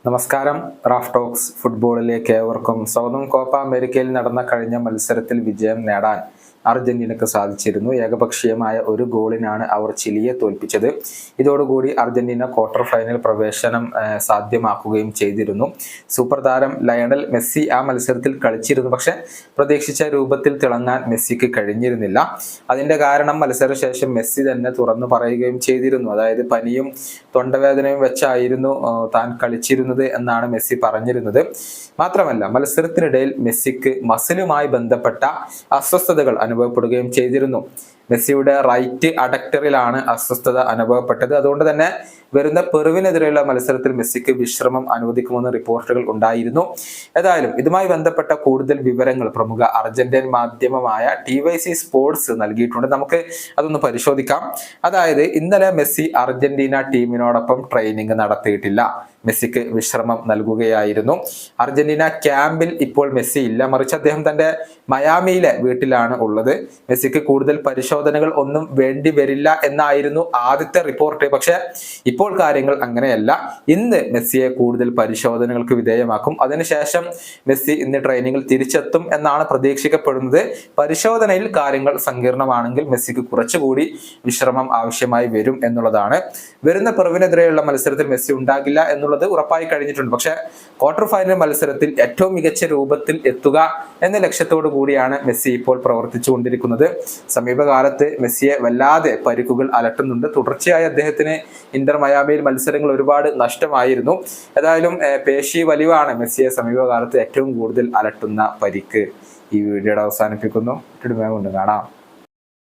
നമസ്കാരം. Raf talks ഫുട്ബോളിലേക്ക് ഏവർക്കും സ്വാഗതം. കോപ്പ അമേരിക്കയിൽ നടന്ന കഴിഞ്ഞ മത്സരത്തിൽ വിജയം നേടാൻ അർജന്റീനക്ക് സാധിച്ചിരുന്നു. ഏകപക്ഷീയമായ ഒരു ഗോളിനാണ് അവർ ചിലിയെ തോൽപ്പിച്ചത്. ഇതോടുകൂടി അർജന്റീന ക്വാർട്ടർ ഫൈനൽ പ്രവേശനം സാധ്യമാക്കുകയും ചെയ്തിരുന്നു. സൂപ്പർ താരം ലയണൽ മെസ്സി ആ മത്സരത്തിൽ കളിച്ചിരുന്നു. പക്ഷെ പ്രതീക്ഷിച്ച രൂപത്തിൽ തിളങ്ങാൻ മെസ്സിക്ക് കഴിഞ്ഞിരുന്നില്ല. അതിന്റെ കാരണം മത്സരശേഷം മെസ്സി തന്നെ തുറന്നു പറയുകയും ചെയ്തിരുന്നു. അതായത് പനിയും തൊണ്ടവേദനയും വെച്ചായിരുന്നു താൻ കളിച്ചിരുന്നത് എന്നാണ് മെസ്സി പറഞ്ഞിരുന്നത്. മാത്രമല്ല, മത്സരത്തിനിടയിൽ മെസ്സിക്ക് മസിലുമായി ബന്ധപ്പെട്ട അസ്വസ്ഥതകൾ അനുഭവപ്പെടുകയും ചെയ്തിരുന്നു. മെസ്സിയുടെ റൈറ്റ് അഡക്ടറിലാണ് അസ്വസ്ഥത അനുഭവപ്പെട്ടത്. അതുകൊണ്ട് തന്നെ വരുന്ന പെറുവിനെതിരെയുള്ള മത്സരത്തിൽ മെസ്സിക്ക് വിശ്രമം അനുവദിക്കുമെന്ന് റിപ്പോർട്ടുകൾ ഉണ്ടായിരുന്നു. ഏതായാലും ഇതുമായി ബന്ധപ്പെട്ട കൂടുതൽ വിവരങ്ങൾ പ്രമുഖ അർജന്റീൻ മാധ്യമമായ TYC സ്പോർട്സ് നൽകിയിട്ടുണ്ട്. നമുക്ക് അതൊന്ന് പരിശോധിക്കാം. അതായത് ഇന്നലെ മെസ്സി അർജന്റീന ടീമിനോടൊപ്പം ട്രെയിനിങ് നടത്തിയിട്ടില്ല. മെസ്സിക്ക് വിശ്രമം നൽകുകയായിരുന്നു. അർജന്റീന ക്യാമ്പിൽ ഇപ്പോൾ മെസ്സി ഇല്ല, മറിച്ച് അദ്ദേഹം തന്റെ മയാമിയിലെ വീട്ടിലാണ് ഉള്ളത്. മെസ്സിക്ക് കൂടുതൽ പരിശോധനകൾ ഒന്നും വേണ്ടി വരില്ല എന്നായിരുന്നു ആദ്യത്തെ റിപ്പോർട്ട്. പക്ഷെ ഇപ്പോൾ കാര്യങ്ങൾ അങ്ങനെയല്ല. ഇന്ന് മെസ്സിയെ കൂടുതൽ പരിശോധനകൾക്ക് വിധേയമാക്കും. അതിനുശേഷം മെസ്സി ഇന്ന് ട്രെയിനിങ്ങിൽ തിരിച്ചെത്തും എന്നാണ് പ്രതീക്ഷിക്കപ്പെടുന്നത്. പരിശോധനയിൽ കാര്യങ്ങൾ സങ്കീർണമാണെങ്കിൽ മെസ്സിക്ക് കുറച്ചുകൂടി വിശ്രമം ആവശ്യമായി വരും എന്നുള്ളതാണ്. വരുന്ന പെറുവിനെതിരെയുള്ള മത്സരത്തിൽ മെസ്സി ഉണ്ടാകില്ല എന്നുള്ളത് ഉറപ്പായി കഴിഞ്ഞിട്ടുണ്ട്. പക്ഷെ ക്വാർട്ടർ ഫൈനൽ മത്സരത്തിൽ ഏറ്റവും മികച്ച രൂപത്തിൽ എത്തുക എന്ന ലക്ഷ്യത്തോടു കൂടിയാണ് മെസ്സി ഇപ്പോൾ പ്രവർത്തിച്ചു കൊണ്ടിരിക്കുന്നത്. സമീപകാലത്ത് മെസ്സിയെ വല്ലാതെ പരിക്കുകൾ അലട്ടുന്നുണ്ട്. തുടർച്ചയായി അദ്ദേഹത്തിന് ഇന്റർ മയാമിയിൽ മത്സരങ്ങൾ ഒരുപാട് നഷ്ടമായിരുന്നു. ഏതായാലും പേശി വലിവാണ് മെസ്സിയെ സമീപകാലത്ത് ഏറ്റവും കൂടുതൽ അലട്ടുന്ന പരിക്ക്. ഈ വീഡിയോയുടെ അവസാനിപ്പിക്കുന്നു. കാണാം.